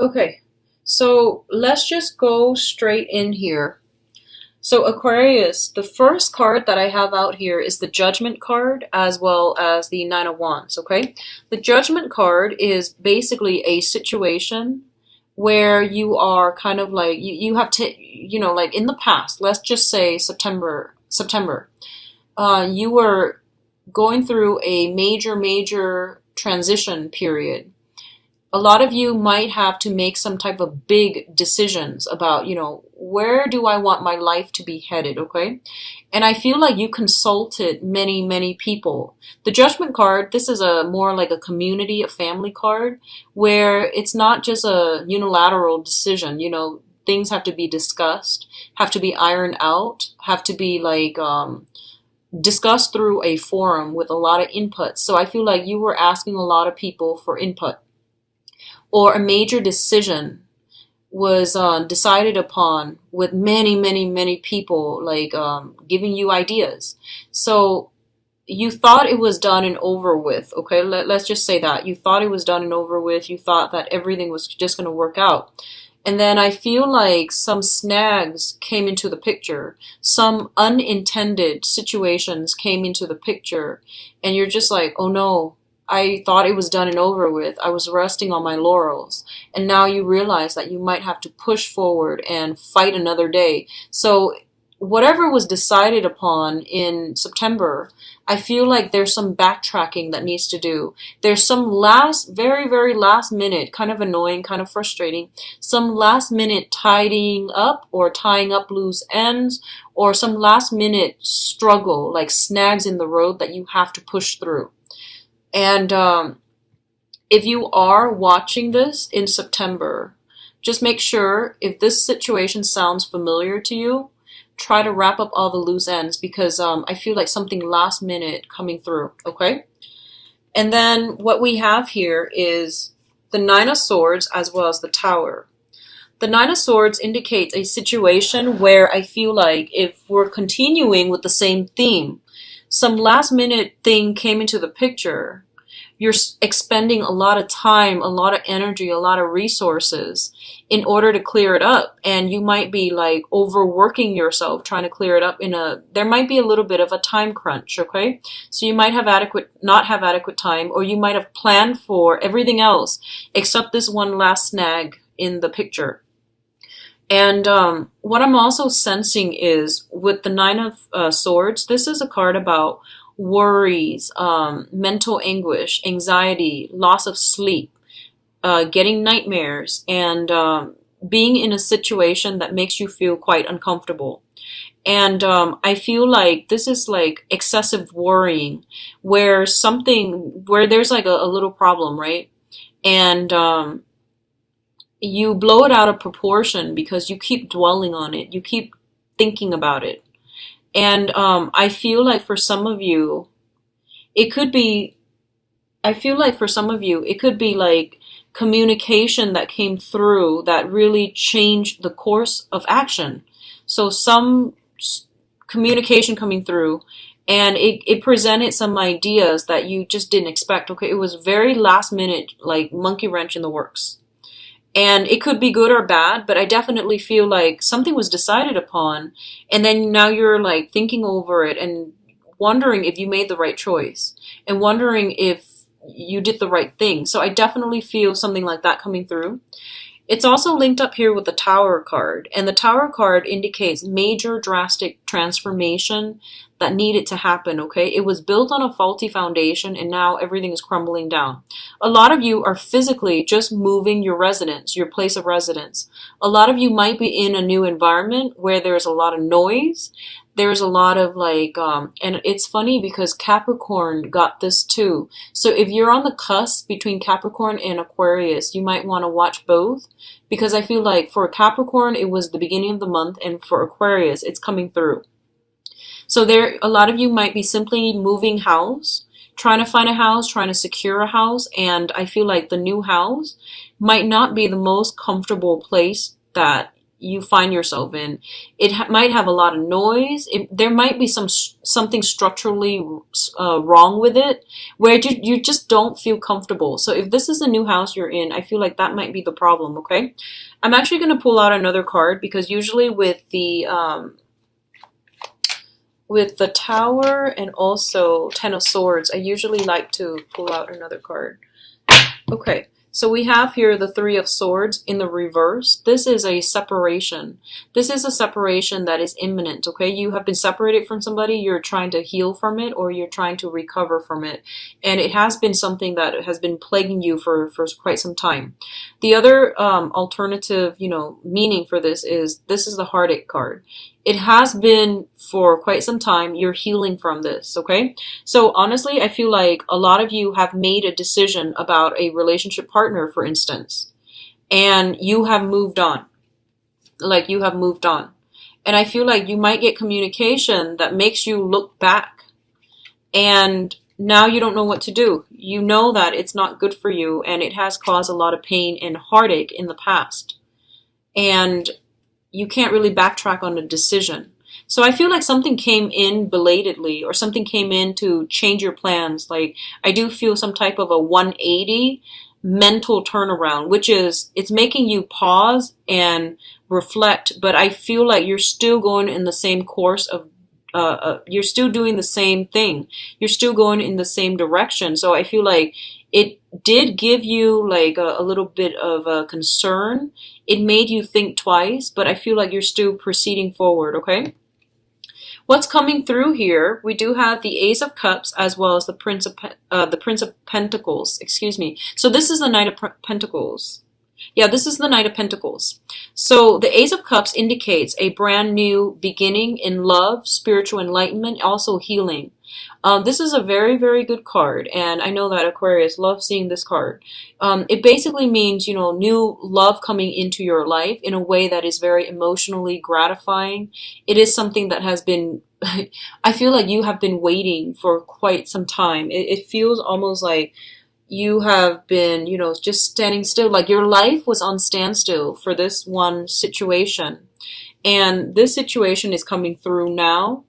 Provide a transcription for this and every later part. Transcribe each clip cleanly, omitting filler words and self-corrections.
Okay, so let's just go straight in here. So, Aquarius, the first card that I have out here is the Judgment card as well as the Nine of Wands, okay? The Judgment card is basically a situation where you are kind of like, you have to, like in the past, let's just say September, you were going through a major transition period. A lot of you might have to make some type of big decisions about, where do I want my life to be headed, okay? And I feel like you consulted many people. The Judgment card, this is a more like a community, a family card, where it's not just a unilateral decision, things have to be discussed, have to be ironed out, have to be like discussed through a forum with a lot of input. So I feel like you were asking a lot of people for input, or a major decision was decided upon with many people like giving you ideas. So you thought it was done and over with, okay? Let's just say that. You thought it was done and over with. You thought that everything was just going to work out. And then I feel like some snags came into the picture. Some unintended situations came into the picture. And you're just like, oh no, I thought it was done and over with. I was resting on my laurels. And now you realize that you might have to push forward and fight another day. So whatever was decided upon in September, I feel like there's some backtracking that needs to do. There's some very last minute, kind of annoying, kind of frustrating, some last minute tidying up or tying up loose ends, or some last minute struggle, like snags in the road that you have to push through. And if you are watching this in September, just make sure if this situation sounds familiar to you, try to wrap up all the loose ends, because I feel like something last minute coming through, okay? And then what we have here is the Nine of Swords as well as the Tower. The Nine of Swords indicates a situation where I feel like if we're continuing with the same theme, some last minute thing came into the picture. You're expending a lot of time, a lot of energy, a lot of resources in order to clear it up. And you might be like overworking yourself trying to clear it up there might be a little bit of a time crunch, okay? So you might have not have adequate time, or you might have planned for everything else except this one last snag in the picture. And what I'm also sensing is with the Nine of Swords, this is a card about worries, mental anguish, anxiety, loss of sleep, getting nightmares, and being in a situation that makes you feel quite uncomfortable. And I feel like this is like excessive worrying, where there's like a little problem, right? And you blow it out of proportion because you keep dwelling on it. You keep thinking about it. And I feel like for some of you, it could be like communication that came through that really changed the course of action. So some communication coming through, and it presented some ideas that you just didn't expect. Okay, it was very last minute, like monkey wrench in the works. And it could be good or bad, but I definitely feel like something was decided upon, and then now you're like thinking over it and wondering if you made the right choice and wondering if you did the right thing. So I definitely feel something like that coming through. It's also linked up here with the Tower card, and the Tower card indicates major drastic transformation that needed to happen, okay? It was built on a faulty foundation, and now everything is crumbling down. A lot of you are physically just moving your residence, your place of residence. A lot of you might be in a new environment where there's a lot of noise. There's a lot of like, and it's funny because Capricorn got this too. So if you're on the cusp between Capricorn and Aquarius, you might want to watch both, because I feel like for Capricorn, it was the beginning of the month, and for Aquarius, it's coming through. So a lot of you might be simply moving house, trying to find a house, trying to secure a house, and I feel like the new house might not be the most comfortable place that you find yourself in. It might have a lot of noise. There might be something structurally wrong with it, where you just don't feel comfortable. So if this is a new house you're in, I feel like that might be the problem. Okay, I'm actually going to pull out another card, because usually with the Tower and also Ten of Swords, I usually like to pull out another card. Okay, so we have here the Three of Swords in the reverse. This is a separation. This is a separation that is imminent, okay? You have been separated from somebody, you're trying to heal from it, or you're trying to recover from it. And it has been something that has been plaguing you for quite some time. The other alternative, meaning for this is the Heartache card. It has been for quite some time. You're healing from this, okay? So honestly, I feel like a lot of you have made a decision about a relationship partner, for instance, and you have moved on. Like, you have moved on. And I feel like you might get communication that makes you look back, and now you don't know what to do. You know that it's not good for you, and it has caused a lot of pain and heartache in the past. And you can't really backtrack on a decision. So I feel like something came in belatedly, or something came in to change your plans. Like, I do feel some type of a 180 mental turnaround, which is, it's making you pause and reflect, but I feel like you're still going in the same course of you're still doing the same thing. You're still going in the same direction. So I feel like it did give you like a little bit of a concern. It made you think twice, but I feel like you're still proceeding forward, okay? What's coming through here, we do have the Ace of Cups as well as the Prince of Pentacles, excuse me. So this is the Knight of Pentacles. Yeah, this is the Knight of Pentacles. So the Ace of Cups indicates a brand new beginning in love, spiritual enlightenment, also healing. This is a very, very good card, and I know that Aquarius loves seeing this card. It basically means, new love coming into your life in a way that is very emotionally gratifying. It is something that has been, I feel like you have been waiting for quite some time. It feels almost like you have been, just standing still, like your life was on standstill for this one situation. And this situation is coming through now.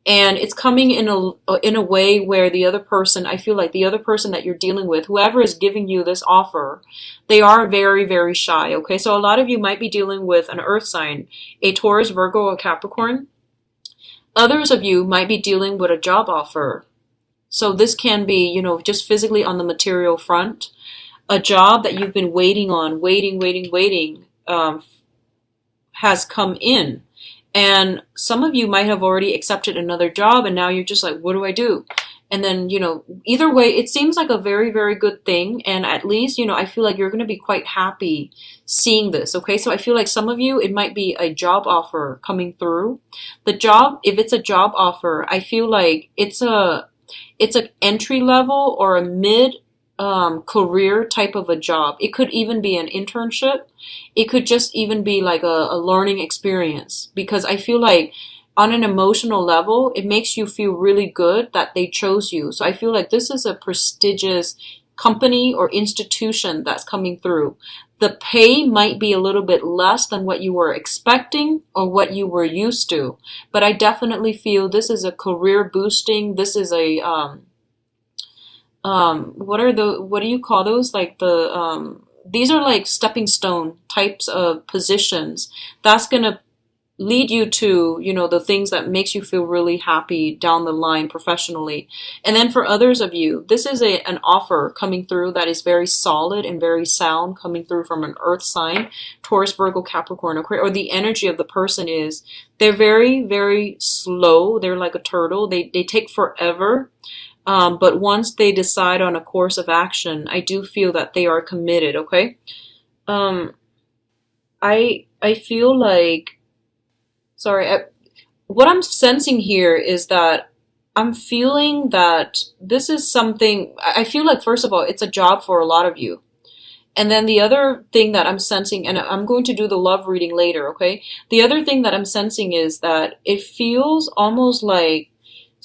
And it's coming in a way where the other person, I feel like the other person that you're dealing with, whoever is giving you this offer, they are very, very shy, okay? So a lot of you might be dealing with an earth sign, a Taurus, Virgo, or Capricorn. Others of you might be dealing with a job offer. So this can be, just physically on the material front. A job that you've been waiting on, waiting, has come in. And some of you might have already accepted another job, and now you're just like, what do I do? And then, either way, it seems like a very, very good thing. And at least, I feel like you're going to be quite happy seeing this. Okay. So I feel like some of you, it might be a job offer coming through. The job, if it's a job offer, I feel like it's an entry level or a mid career type of a job. It could even be an internship. It could just even be like a learning experience, because I feel like on an emotional level, it makes you feel really good that they chose you. So I feel like this is a prestigious company or institution that's coming through. The pay might be a little bit less than what you were expecting or what you were used to, but I definitely feel this is a career boosting. This is a what do you call those? Like these are like stepping stone types of positions. That's going to lead you to, the things that makes you feel really happy down the line professionally. And then for others of you, this is an offer coming through that is very solid and very sound, coming through from an earth sign, Taurus, Virgo, Capricorn, or the energy of the person is, they're very, very slow. They're like a turtle. They take forever. But once they decide on a course of action, I do feel that they are committed, okay? I feel like, what I'm sensing here is that I'm feeling that this is something, I feel like, first of all, it's a job for a lot of you. And then the other thing that I'm sensing, and I'm going to do the love reading later, okay? The other thing that I'm sensing is that it feels almost like,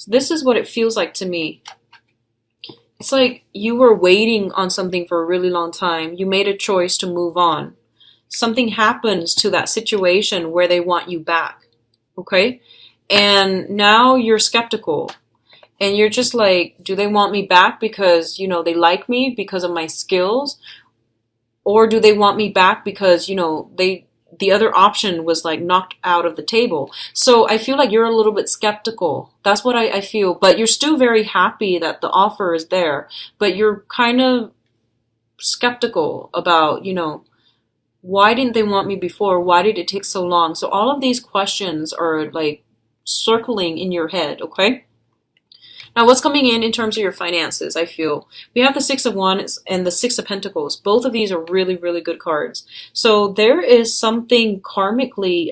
this is what it feels like to me. It's like you were waiting on something for a really long time. You made a choice to move on. something happens to that situation where they want you back, okay? And now you're skeptical. And you're just like, do they want me back because, you know, they like me because of my skills? Or do they want me back because, you know, the other option was like knocked out of the table? So I feel like you're a little bit skeptical. That's what I feel. But you're still very happy that the offer is there. But you're kind of skeptical about, you know, why didn't they want me before? Why did it take so long? So all of these questions are like circling in your head, okay? Now, what's coming in terms of your finances, I feel? We have the Six of Wands and the Six of Pentacles. Both of these are really, really good cards. So there is something karmically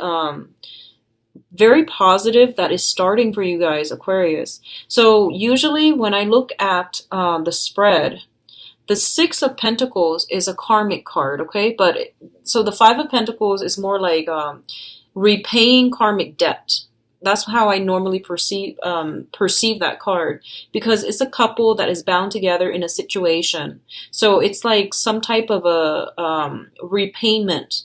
very positive that is starting for you guys, Aquarius. So usually when I look at the spread, the Six of Pentacles is a karmic card, okay? But so the Five of Pentacles is more like repaying karmic debt. That's how I normally perceive that card, because it's a couple that is bound together in a situation. So it's like some type of a repayment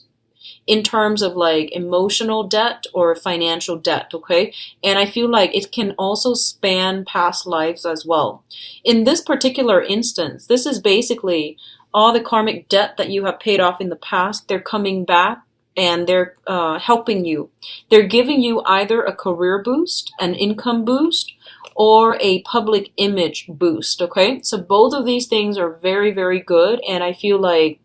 in terms of like emotional debt or financial debt, okay? And I feel like it can also span past lives as well. In this particular instance, this is basically all the karmic debt that you have paid off in the past. They're coming back and they're helping you. They're giving you either a career boost, an income boost, or a public image boost, okay? So both of these things are very, very good, and I feel like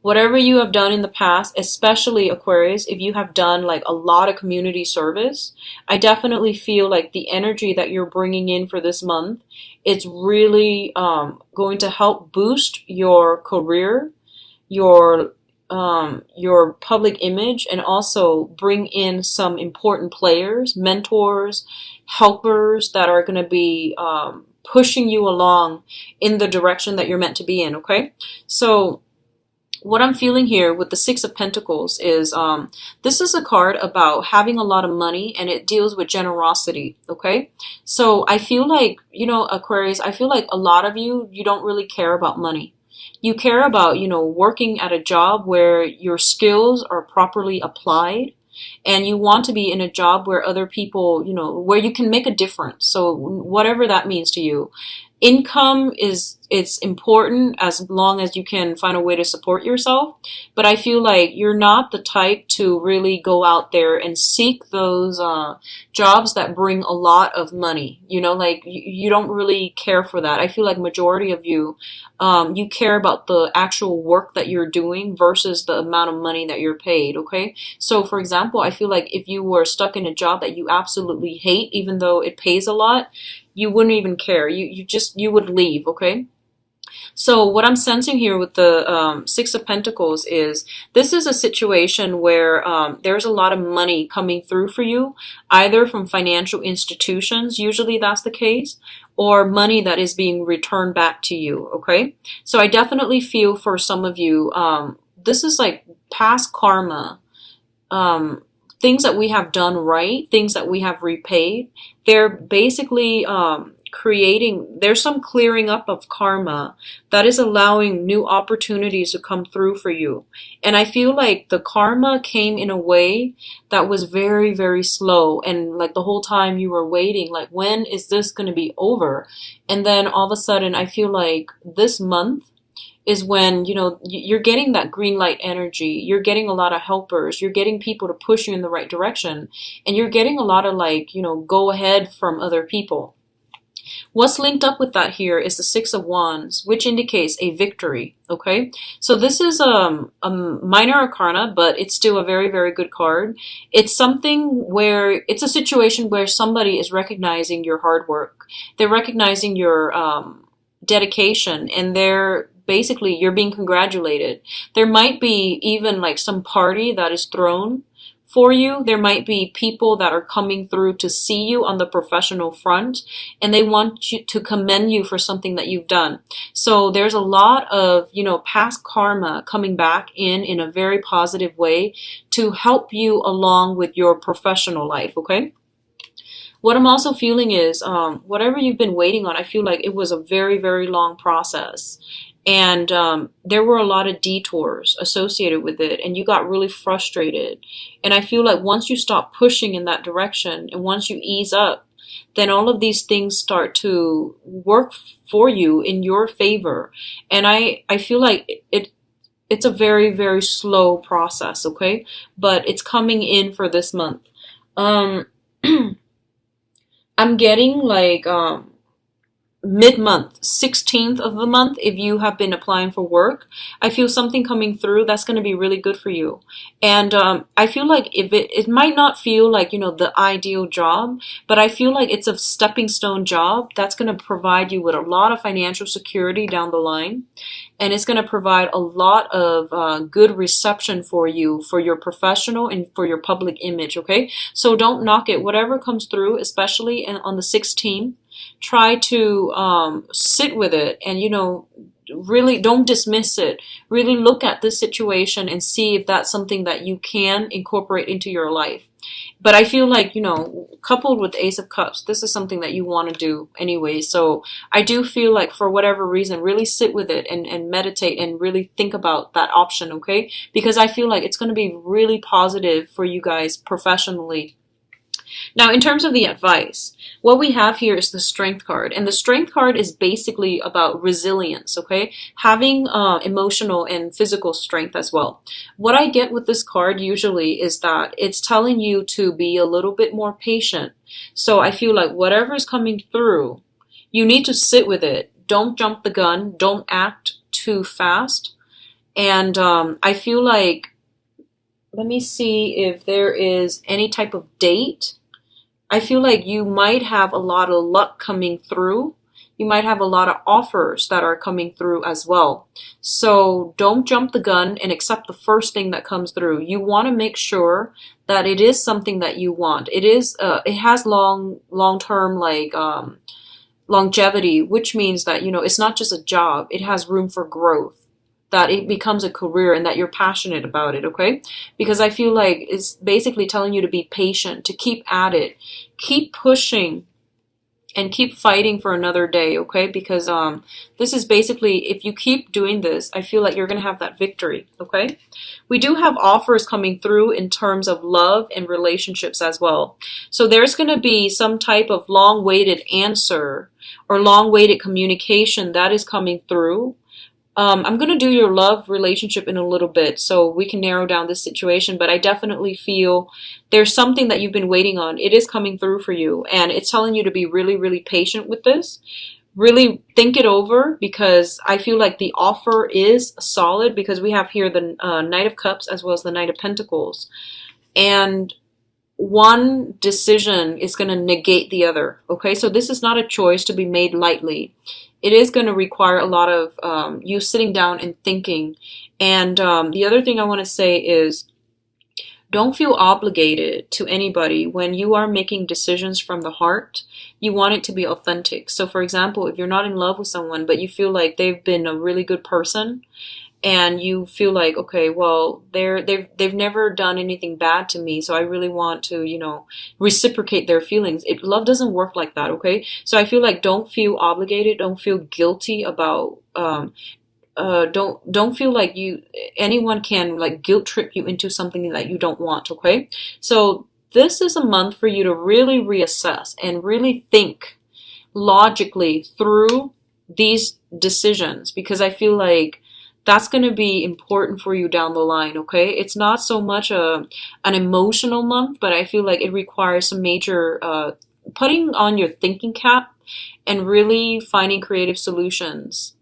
whatever you have done in the past, especially Aquarius, if you have done like a lot of community service, I definitely feel like the energy that you're bringing in for this month, it's really going to help boost your career, your public image, and also bring in some important players, mentors, helpers that are going to be pushing you along in the direction that you're meant to be in, okay? So what I'm feeling here with the Six of Pentacles is this is a card about having a lot of money, and it deals with generosity, okay? So I feel like, you know, Aquarius, I feel like a lot of you don't really care about money. You care about, you know, working at a job where your skills are properly applied, and you want to be in a job where other people, you know, where you can make a difference. So whatever that means to you. Income it's important as long as you can find a way to support yourself. But I feel like you're not the type to really go out there and seek those jobs that bring a lot of money. You know, like you don't really care for that. I feel like majority of you, you care about the actual work that you're doing versus the amount of money that you're paid, okay? So for example, I feel like if you were stuck in a job that you absolutely hate, even though it pays a lot, you wouldn't even care. You would leave, okay? So what I'm sensing here with the Six of Pentacles is this is a situation where there's a lot of money coming through for you, either from financial institutions, usually that's the case, or money that is being returned back to you, okay? So I definitely feel for some of you, this is like past karma, things that we have done right, things that we have repaid. They're basically there's some clearing up of karma that is allowing new opportunities to come through for you. And I feel like the karma came in a way that was very, very slow. And like the whole time you were waiting, like, when is this going to be over? And then all of a sudden, I feel like this month is when, you know, you're getting that green light energy. You're getting a lot of helpers. You're getting people to push you in the right direction. And you're getting a lot of, like, you know, go ahead from other people. What's linked up with that here is the Six of Wands, which indicates a victory, okay? So this is a minor arcana, but it's still a very, very good card. It's something where, it's a situation where somebody is recognizing your hard work. They're recognizing your dedication, and basically, you're being congratulated. There might be even like some party that is thrown for you. There might be people that are coming through to see you on the professional front, and they want you to commend you for something that you've done. So there's a lot of, you know, past karma coming back in a very positive way to help you along with your professional life, okay? What I'm also feeling is whatever you've been waiting on, I feel like it was a very, very long process. and there were a lot of detours associated with it, and you got really frustrated. And I feel like once you stop pushing in that direction and once you ease up, then all of these things start to work for you in your favor. And I feel like it's a very, very slow process, okay? But it's coming in for this month. Um, I'm getting like mid-month, 16th of the month, if you have been applying for work, I feel something coming through that's going to be really good for you. And I feel like if it might not feel like, the ideal job, but I feel like it's a stepping stone job that's going to provide you with a lot of financial security down the line. And it's going to provide a lot of good reception for you, for your professional and for your public image, okay? So don't knock it. Whatever comes through, especially on the 16th, try to sit with it and, really don't dismiss it. Really look at this situation and see if that's something that you can incorporate into your life. But I feel like, coupled with Ace of Cups, this is something that you want to do anyway. So I do feel like for whatever reason, really sit with it and meditate and really think about that option, okay? Because I feel like it's going to be really positive for you guys professionally. Now, in terms of the advice, what we have here is the Strength card. And the Strength card is basically about resilience, okay? Having emotional and physical strength as well. What I get with this card usually is that it's telling you to be a little bit more patient. So I feel like whatever is coming through, you need to sit with it. Don't jump the gun. Don't act too fast. And I feel like, let me see if there is any type of date. I feel like you might have a lot of luck coming through. You might have a lot of offers that are coming through as well. So don't jump the gun and accept the first thing that comes through. You want to make sure that it is something that you want. It has long-term longevity, which means that, it's not just a job. It has room for growth, that it becomes a career and that you're passionate about it, okay? Because I feel like it's basically telling you to be patient, to keep at it, keep pushing, and keep fighting for another day, okay? Because this is basically, if you keep doing this, I feel like you're going to have that victory, okay? We do have offers coming through in terms of love and relationships as well. So there's going to be some type of long-awaited answer or long-awaited communication that is coming through. I'm going to do your love relationship in a little bit so we can narrow down this situation, but I definitely feel there's something that you've been waiting on. It is coming through for you, and it's telling you to be really, really patient with this. Really think it over, because I feel like the offer is solid, because we have here the Knight of Cups as well as the Knight of Pentacles. And one decision is going to negate the other, okay? So this is not a choice to be made lightly. It is going to require a lot of you sitting down and thinking. And the other thing I want to say is, don't feel obligated to anybody when you are making decisions from the heart. You want it to be authentic. So for example, if you're not in love with someone, but you feel like they've been a really good person, and you feel like, okay, well, they've never done anything bad to me, so I really want to, reciprocate their feelings. Love doesn't work like that, okay? So I feel like don't feel obligated, don't feel guilty about, don't feel like anyone can like guilt trip you into something that you don't want, okay? So this is a month for you to really reassess and really think logically through these decisions, because I feel like that's going to be important for you down the line, okay? It's not so much an emotional month, but I feel like it requires some major putting on your thinking cap and really finding creative solutions.